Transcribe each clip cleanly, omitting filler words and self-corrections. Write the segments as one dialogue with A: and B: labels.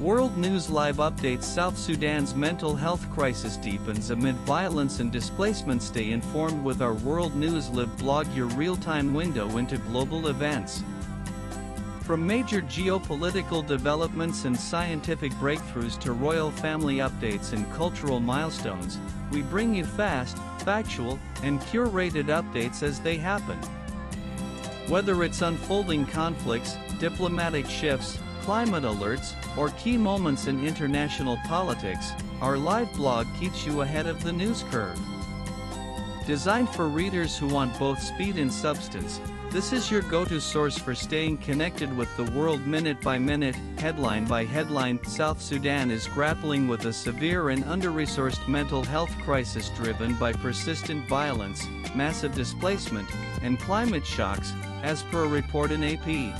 A: World News Live updates: South Sudan's mental health crisis deepens amid violence and displacement. Stay informed with our World News Live blog, your real-time window into global events. From major geopolitical developments and scientific breakthroughs to royal family updates and cultural milestones, we bring you fast, factual, and curated updates as they happen. Whether it's unfolding conflicts, diplomatic shifts, climate alerts, or key moments in international politics, our live blog keeps you ahead of the news curve. Designed for readers who want both speed and substance, this is your go-to source for staying connected with the world minute by minute, headline by headline. South Sudan is grappling with a severe and under-resourced mental health crisis driven by persistent violence, massive displacement, and climate shocks, as per a report in AP.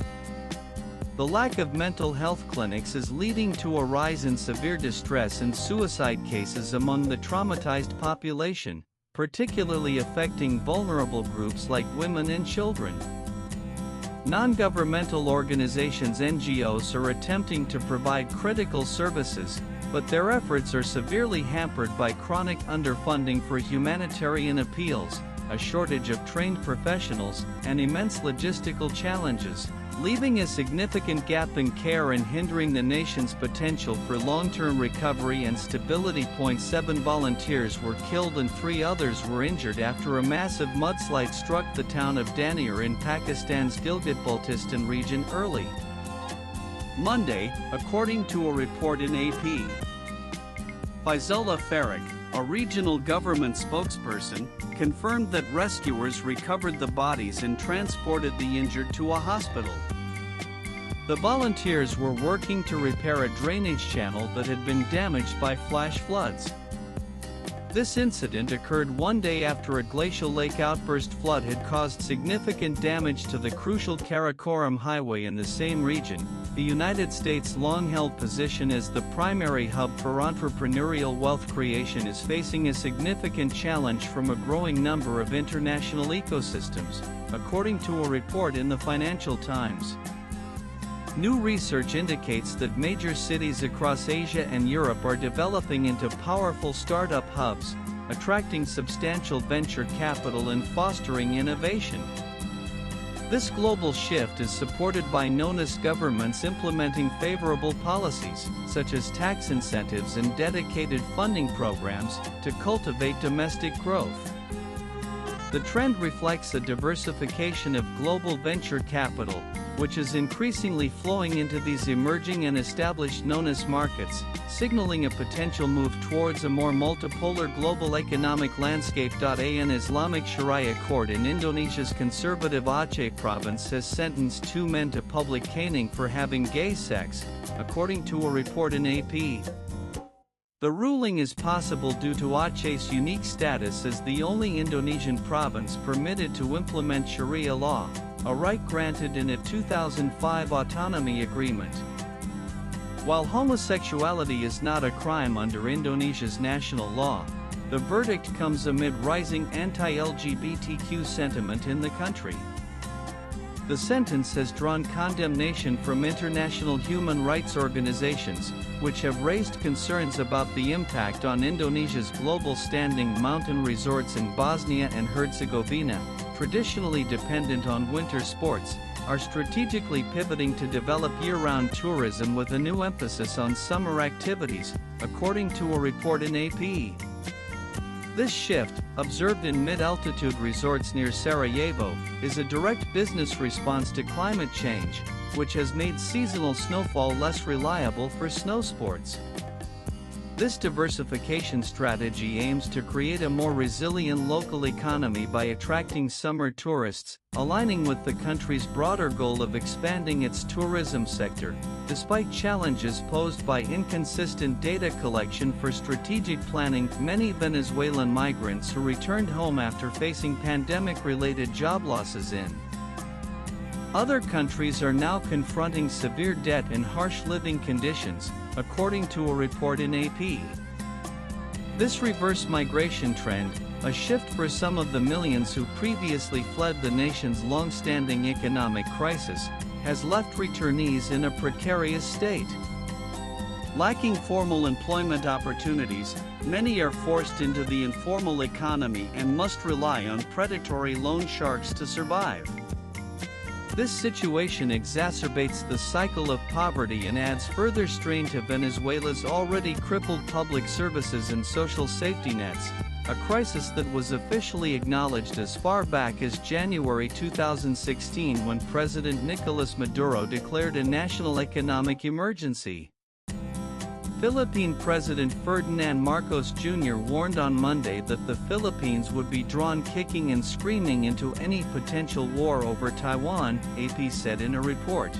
A: The lack of mental health clinics is leading to a rise in severe distress and suicide cases among the traumatized population, particularly affecting vulnerable groups like women and children. Non-governmental organizations (NGOs) are attempting to provide critical services, but their efforts are severely hampered by chronic underfunding for humanitarian appeals, a shortage of trained professionals, and immense logistical challenges, leaving a significant gap in care and hindering the nation's potential for long-term recovery and stability. 7 volunteers were killed and 3 others were injured after a massive mudslide struck the town of Danier in Pakistan's Gilgit-Baltistan region early Monday, according to a report in AP. Faizola Farik, a regional government spokesperson, confirmed that rescuers recovered the bodies and transported the injured to a hospital. The volunteers were working to repair a drainage channel that had been damaged by flash floods. This incident occurred one day after a glacial lake outburst flood had caused significant damage to the crucial Karakoram highway in the same region. The United States' long-held position as the primary hub for entrepreneurial wealth creation is facing a significant challenge from a growing number of international ecosystems, according to a report in the Financial Times. New research indicates that major cities across Asia and Europe are developing into powerful startup hubs, attracting substantial venture capital and fostering innovation. This global shift is supported by noticed governments implementing favorable policies, such as tax incentives and dedicated funding programs, to cultivate domestic growth. The trend reflects a diversification of global venture capital, which is increasingly flowing into these emerging and established known-as markets, signaling a potential move towards a more multipolar global economic landscape. An Islamic Sharia court in Indonesia's conservative Aceh province has sentenced 2 men to public caning for having gay sex, according to a report in AP. The ruling is possible due to Aceh's unique status as the only Indonesian province permitted to implement Sharia law, a right granted in a 2005 autonomy agreement. While homosexuality is not a crime under Indonesia's national law, the verdict comes amid rising anti-LGBTQ sentiment in the country. The sentence has drawn condemnation from international human rights organizations, which have raised concerns about the impact on Indonesia's global standing. Mountain resorts in Bosnia and Herzegovina, traditionally dependent on winter sports, are strategically pivoting to develop year-round tourism with a new emphasis on summer activities, according to a report in AP. This shift, observed in mid-altitude resorts near Sarajevo, is a direct business response to climate change, which has made seasonal snowfall less reliable for snow sports. This diversification strategy aims to create a more resilient local economy by attracting summer tourists, aligning with the country's broader goal of expanding its tourism sector, despite challenges posed by inconsistent data collection for strategic planning. Many Venezuelan migrants who returned home after facing pandemic-related job losses in other countries are now confronting severe debt and harsh living conditions, according to a report in AP. This reverse migration trend, a shift for some of the millions who previously fled the nation's long-standing economic crisis, has left returnees in a precarious state. Lacking formal employment opportunities, many are forced into the informal economy and must rely on predatory loan sharks to survive. This situation exacerbates the cycle of poverty and adds further strain to Venezuela's already crippled public services and social safety nets, a crisis that was officially acknowledged as far back as January 2016 when President Nicolas Maduro declared a national economic emergency. Philippine President Ferdinand Marcos Jr. warned on Monday that the Philippines would be drawn kicking and screaming into any potential war over Taiwan, AP said in a report.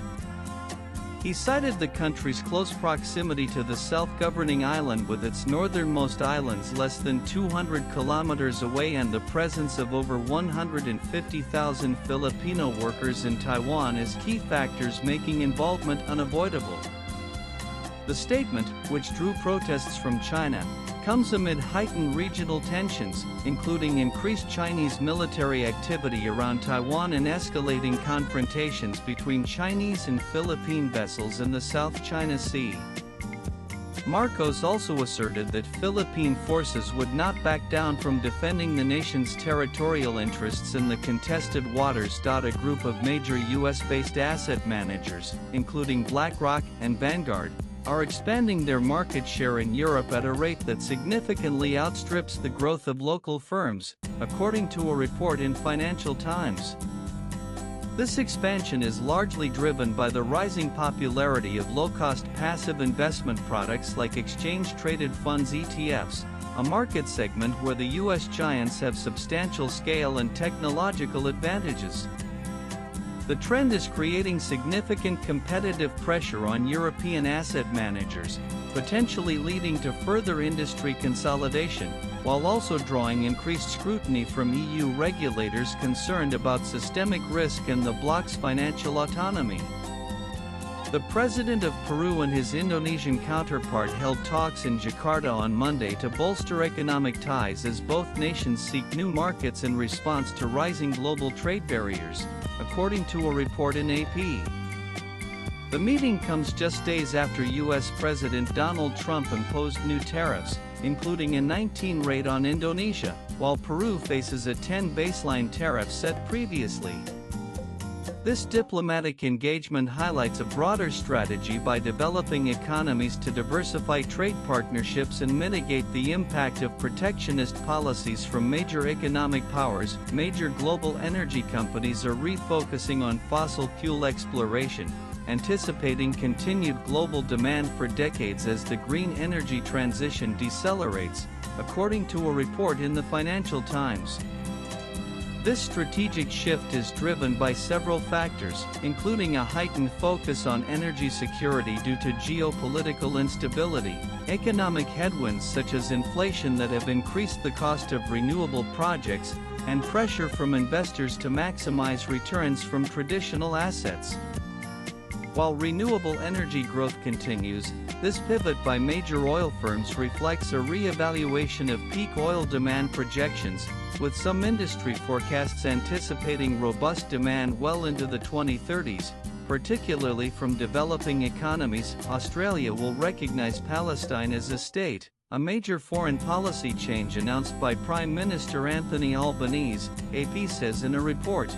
A: He cited the country's close proximity to the self-governing island with its northernmost islands less than 200 kilometers away and the presence of over 150,000 Filipino workers in Taiwan as key factors making involvement unavoidable. The statement, which drew protests from China, comes amid heightened regional tensions, including increased Chinese military activity around Taiwan and escalating confrontations between Chinese and Philippine vessels in the South China Sea. Marcos also asserted that Philippine forces would not back down from defending the nation's territorial interests in the contested waters. A group of major U.S.-based asset managers, including BlackRock and Vanguard, are expanding their market share in Europe at a rate that significantly outstrips the growth of local firms, according to a report in Financial Times. This expansion is largely driven by the rising popularity of low-cost passive investment products like exchange-traded funds ETFs, a market segment where the U.S. giants have substantial scale and technological advantages. The trend is creating significant competitive pressure on European asset managers, potentially leading to further industry consolidation, while also drawing increased scrutiny from EU regulators concerned about systemic risk and the bloc's financial autonomy. The president of Peru and his Indonesian counterpart held talks in Jakarta on Monday to bolster economic ties as both nations seek new markets in response to rising global trade barriers, according to a report in AP. The meeting comes just days after U.S. President Donald Trump imposed new tariffs, including a 19% rate on Indonesia, while Peru faces a 10% baseline tariff set previously. This diplomatic engagement highlights a broader strategy by developing economies to diversify trade partnerships and mitigate the impact of protectionist policies from major economic powers. Major global energy companies are refocusing on fossil fuel exploration, anticipating continued global demand for decades as the green energy transition decelerates, according to a report in the Financial Times. This strategic shift is driven by several factors, including a heightened focus on energy security due to geopolitical instability, economic headwinds such as inflation that have increased the cost of renewable projects, and pressure from investors to maximize returns from traditional assets. While renewable energy growth continues, this pivot by major oil firms reflects a re-evaluation of peak oil demand projections, with some industry forecasts anticipating robust demand well into the 2030s, particularly from developing economies. Australia will recognize Palestine as a state, a major foreign policy change announced by Prime Minister Anthony Albanese, AP says in a report.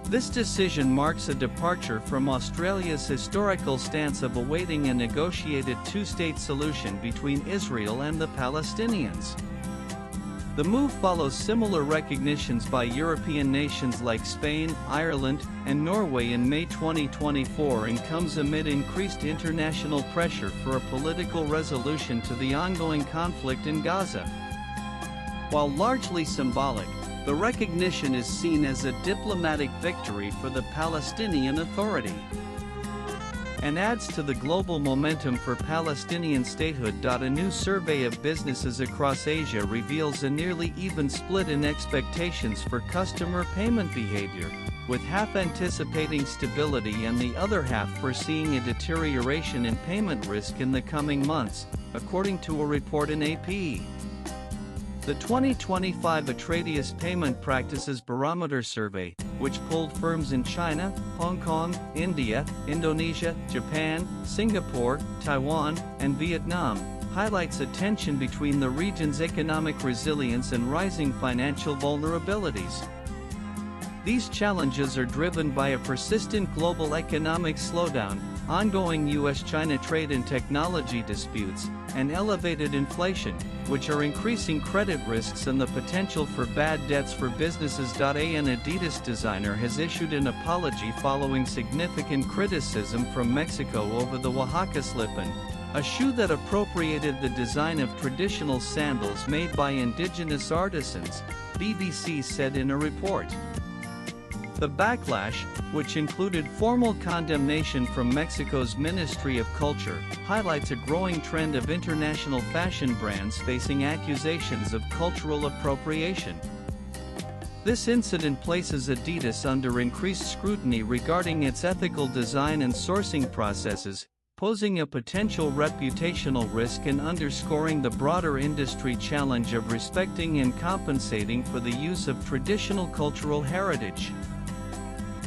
A: This decision marks a departure from Australia's historical stance of awaiting a negotiated two-state solution between Israel and the Palestinians. The move follows similar recognitions by European nations like Spain, Ireland, and Norway in May 2024 and comes amid increased international pressure for a political resolution to the ongoing conflict in Gaza. While largely symbolic, the recognition is seen as a diplomatic victory for the Palestinian Authority and adds to the global momentum for Palestinian statehood. A new survey of businesses across Asia reveals a nearly even split in expectations for customer payment behavior, with half anticipating stability and the other half foreseeing a deterioration in payment risk in the coming months, according to a report in AP. The 2025 Atradius Payment Practices Barometer Survey, which polled firms in China, Hong Kong, India, Indonesia, Japan, Singapore, Taiwan, and Vietnam, highlights a tension between the region's economic resilience and rising financial vulnerabilities. These challenges are driven by a persistent global economic slowdown, ongoing U.S.-China trade and technology disputes, and elevated inflation, which are increasing credit risks and the potential for bad debts for businesses. An Adidas designer has issued an apology following significant criticism from Mexico over the Oaxaca slip-in, a shoe that appropriated the design of traditional sandals made by indigenous artisans, BBC said in a report. The backlash, which included formal condemnation from Mexico's Ministry of Culture, highlights a growing trend of international fashion brands facing accusations of cultural appropriation. This incident places Adidas under increased scrutiny regarding its ethical design and sourcing processes, posing a potential reputational risk and underscoring the broader industry challenge of respecting and compensating for the use of traditional cultural heritage.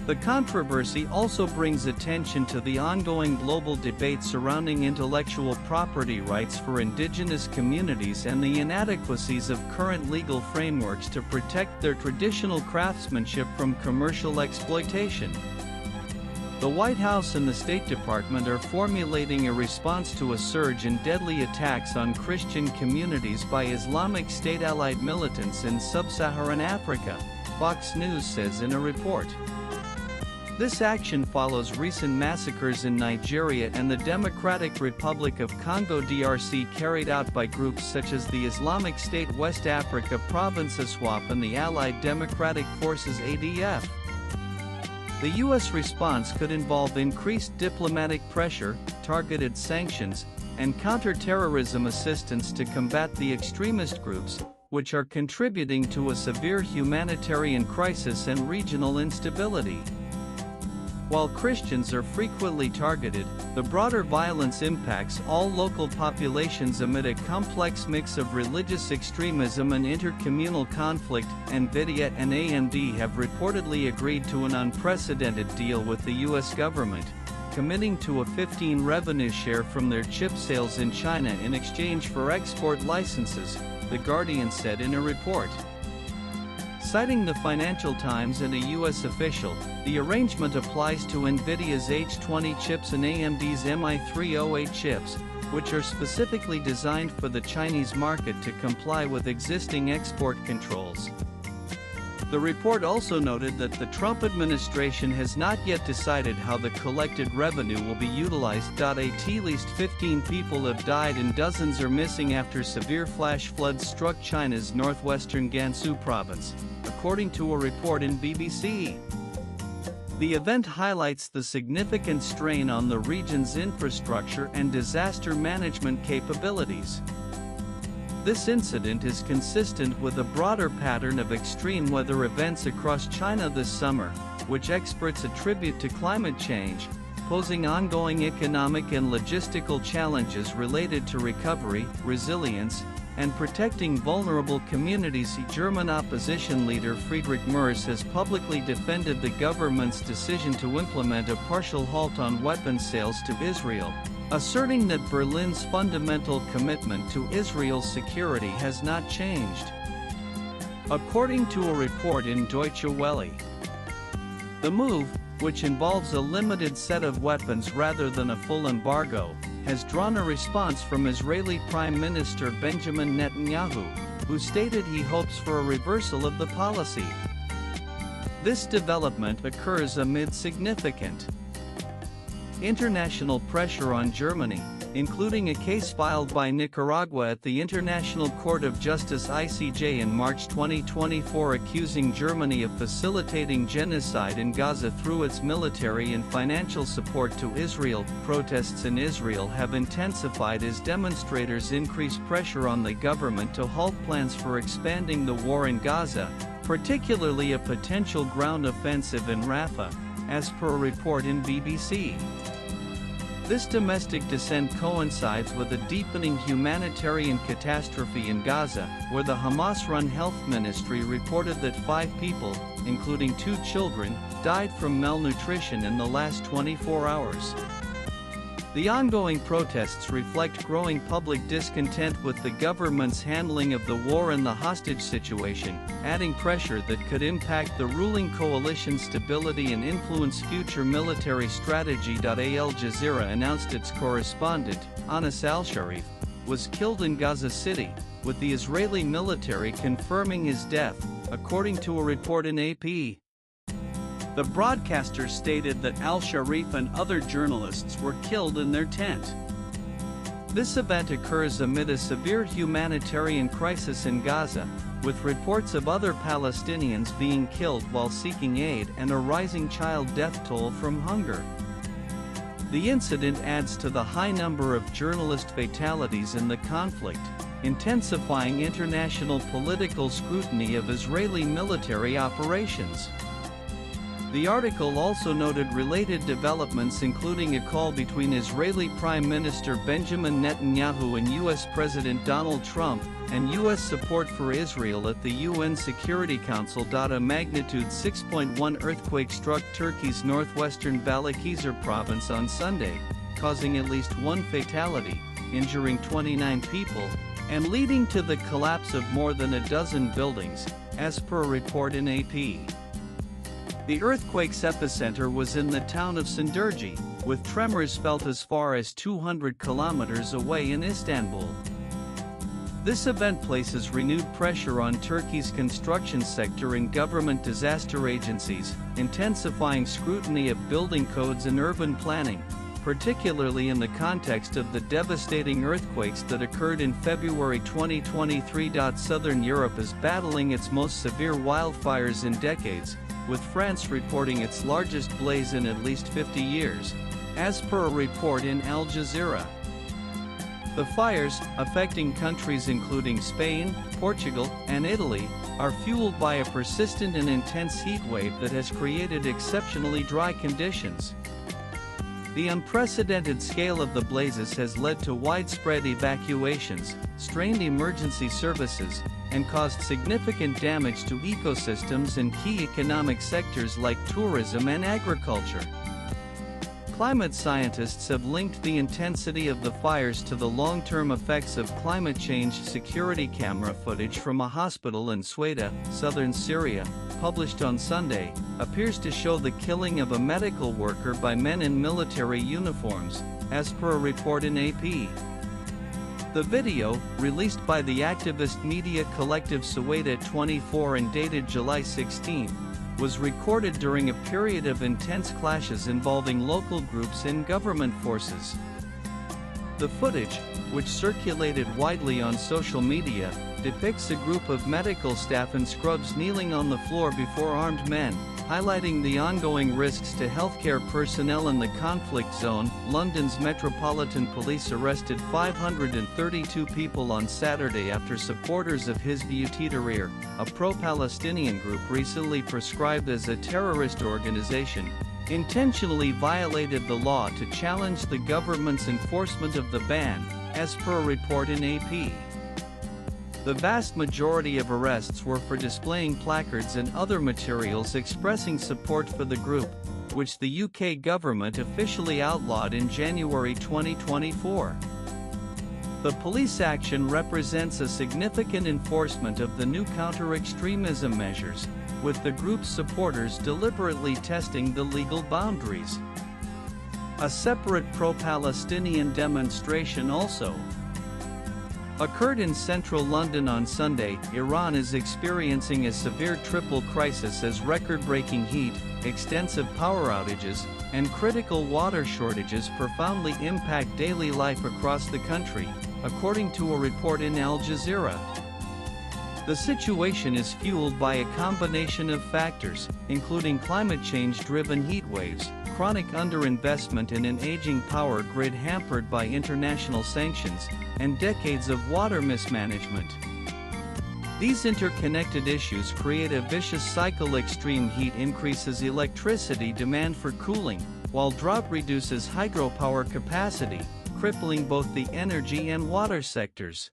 A: The controversy also brings attention to the ongoing global debate surrounding intellectual property rights for indigenous communities and the inadequacies of current legal frameworks to protect their traditional craftsmanship from commercial exploitation. The White House and the State Department are formulating a response to a surge in deadly attacks on Christian communities by Islamic State-allied militants in sub-Saharan Africa, Fox News says in a report. This action follows recent massacres in Nigeria and the Democratic Republic of Congo (DRC) carried out by groups such as the Islamic State West Africa Province ISWAP and the Allied Democratic Forces (ADF). The U.S. response could involve increased diplomatic pressure, targeted sanctions, and counter-terrorism assistance to combat the extremist groups, which are contributing to a severe humanitarian crisis and regional instability. While Christians are frequently targeted, the broader violence impacts all local populations amid a complex mix of religious extremism and intercommunal conflict. NVIDIA and AMD have reportedly agreed to an unprecedented deal with the U.S. government, committing to a 15% revenue share from their chip sales in China in exchange for export licenses, The Guardian said in a report. Citing the Financial Times and a U.S. official, the arrangement applies to NVIDIA's H20 chips and AMD's MI308 chips, which are specifically designed for the Chinese market to comply with existing export controls. The report also noted that the Trump administration has not yet decided how the collected revenue will be utilized. At least 15 people have died and dozens are missing after severe flash floods struck China's northwestern Gansu province, according to a report in BBC. The event highlights the significant strain on the region's infrastructure and disaster management capabilities. This incident is consistent with a broader pattern of extreme weather events across China this summer, which experts attribute to climate change, posing ongoing economic and logistical challenges related to recovery, resilience, and protecting vulnerable communities. German opposition leader Friedrich Merz has publicly defended the government's decision to implement a partial halt on weapons sales to Israel, asserting that Berlin's fundamental commitment to Israel's security has not changed. According to a report in Deutsche Welle, the move, which involves a limited set of weapons rather than a full embargo, has drawn a response from Israeli Prime Minister Benjamin Netanyahu, who stated he hopes for a reversal of the policy. This development occurs amid significant international pressure on Germany, including a case filed by Nicaragua at the International Court of Justice (ICJ) in March 2024 accusing Germany of facilitating genocide in Gaza through its military and financial support to Israel. Protests in Israel have intensified as demonstrators increase pressure on the government to halt plans for expanding the war in Gaza, particularly a potential ground offensive in Rafah, as per a report in BBC. This domestic descent coincides with a deepening humanitarian catastrophe in Gaza, where the Hamas-run health ministry reported that 5 people, including 2 children, died from malnutrition in the last 24 hours. The ongoing protests reflect growing public discontent with the government's handling of the war and the hostage situation, adding pressure that could impact the ruling coalition's stability and influence future military strategy. Al Jazeera announced its correspondent, Anas al-Sharif, was killed in Gaza City, with the Israeli military confirming his death, according to a report in AP. The broadcaster stated that al-Sharif and other journalists were killed in their tent. This event occurs amid a severe humanitarian crisis in Gaza, with reports of other Palestinians being killed while seeking aid and a rising child death toll from hunger. The incident adds to the high number of journalist fatalities in the conflict, intensifying international political scrutiny of Israeli military operations. The article also noted related developments, including a call between Israeli Prime Minister Benjamin Netanyahu and U.S. President Donald Trump, and U.S. support for Israel at the UN Security Council. A magnitude 6.1 earthquake struck Turkey's northwestern Balıkesir province on Sunday, causing at least 1 fatality, injuring 29 people, and leading to the collapse of more than a dozen buildings, as per a report in AP. The earthquake's epicenter was in the town of Sindurgi, with tremors felt as far as 200 kilometers away in Istanbul. This event places renewed pressure on Turkey's construction sector and government disaster agencies, intensifying scrutiny of building codes and urban planning, particularly in the context of the devastating earthquakes that occurred in February 2023. Southern Europe is battling its most severe wildfires in decades, with France reporting its largest blaze in at least 50 years, as per a report in Al Jazeera. The fires, affecting countries including Spain, Portugal, and Italy, are fueled by a persistent and intense heat wave that has created exceptionally dry conditions. The unprecedented scale of the blazes has led to widespread evacuations, strained emergency services, and caused significant damage to ecosystems and key economic sectors like tourism and agriculture. Climate scientists have linked the intensity of the fires to the long-term effects of climate change. Security camera footage from a hospital in Sweda, southern Syria, published on Sunday, appears to show the killing of a medical worker by men in military uniforms, as per a report in AP. The video, released by the activist media collective Sweda 24 and dated July 16, was recorded during a period of intense clashes involving local groups and government forces. The footage, which circulated widely on social media, depicts a group of medical staff in scrubs kneeling on the floor before armed men, highlighting the ongoing risks to healthcare personnel in the conflict zone. London's Metropolitan Police arrested 532 people on Saturday after supporters of Hizb ut-Tahrir, a pro-Palestinian group recently proscribed as a terrorist organization, intentionally violated the law to challenge the government's enforcement of the ban, as per a report in AP. The vast majority of arrests were for displaying placards and other materials expressing support for the group, which the UK government officially outlawed in January 2024. The police action represents a significant enforcement of the new counter-extremism measures, with the group's supporters deliberately testing the legal boundaries. A separate pro-Palestinian demonstration also occurred in central London on Sunday. Iran is experiencing a severe triple crisis as record-breaking heat, extensive power outages, and critical water shortages profoundly impact daily life across the country, according to a report in Al Jazeera. The situation is fueled by a combination of factors, including climate change-driven heat waves, chronic underinvestment in an aging power grid hampered by international sanctions, and decades of water mismanagement. These interconnected issues create a vicious cycle. Extreme heat increases electricity demand for cooling, while drought reduces hydropower capacity, crippling both the energy and water sectors.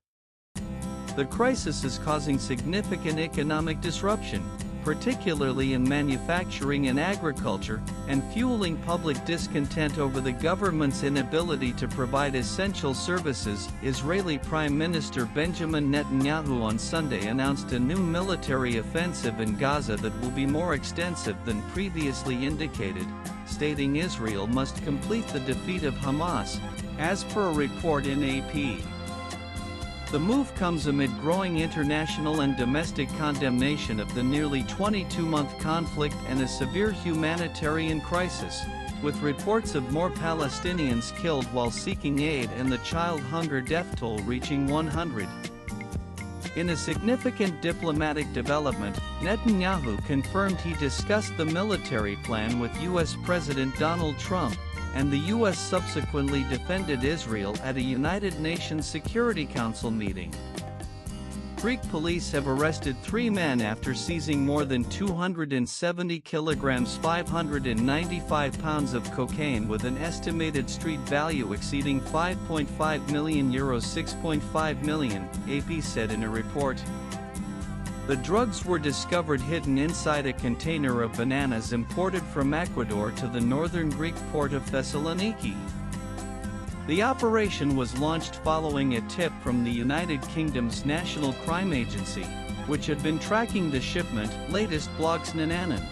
A: The crisis is causing significant economic disruption, particularly in manufacturing and agriculture, and fueling public discontent over the government's inability to provide essential services. Israeli Prime Minister Benjamin Netanyahu on Sunday announced a new military offensive in Gaza that will be more extensive than previously indicated, stating Israel must complete the defeat of Hamas, as per a report in AP. The move comes amid growing international and domestic condemnation of the nearly 22-month conflict and a severe humanitarian crisis, with reports of more Palestinians killed while seeking aid and the child hunger death toll reaching 100. In a significant diplomatic development, Netanyahu confirmed he discussed the military plan with U.S. President Donald Trump, and the U.S. subsequently defended Israel at a United Nations Security Council meeting. Greek police have arrested 3 men after seizing more than 270 kilograms 595 pounds of cocaine with an estimated street value exceeding €5.5 million €6.5 million, AP said in a report. The drugs were discovered hidden inside a container of bananas imported from Ecuador to the northern Greek port of Thessaloniki. The operation was launched following a tip from the United Kingdom's National Crime Agency, which had been tracking the shipment, latest blogs Nananan.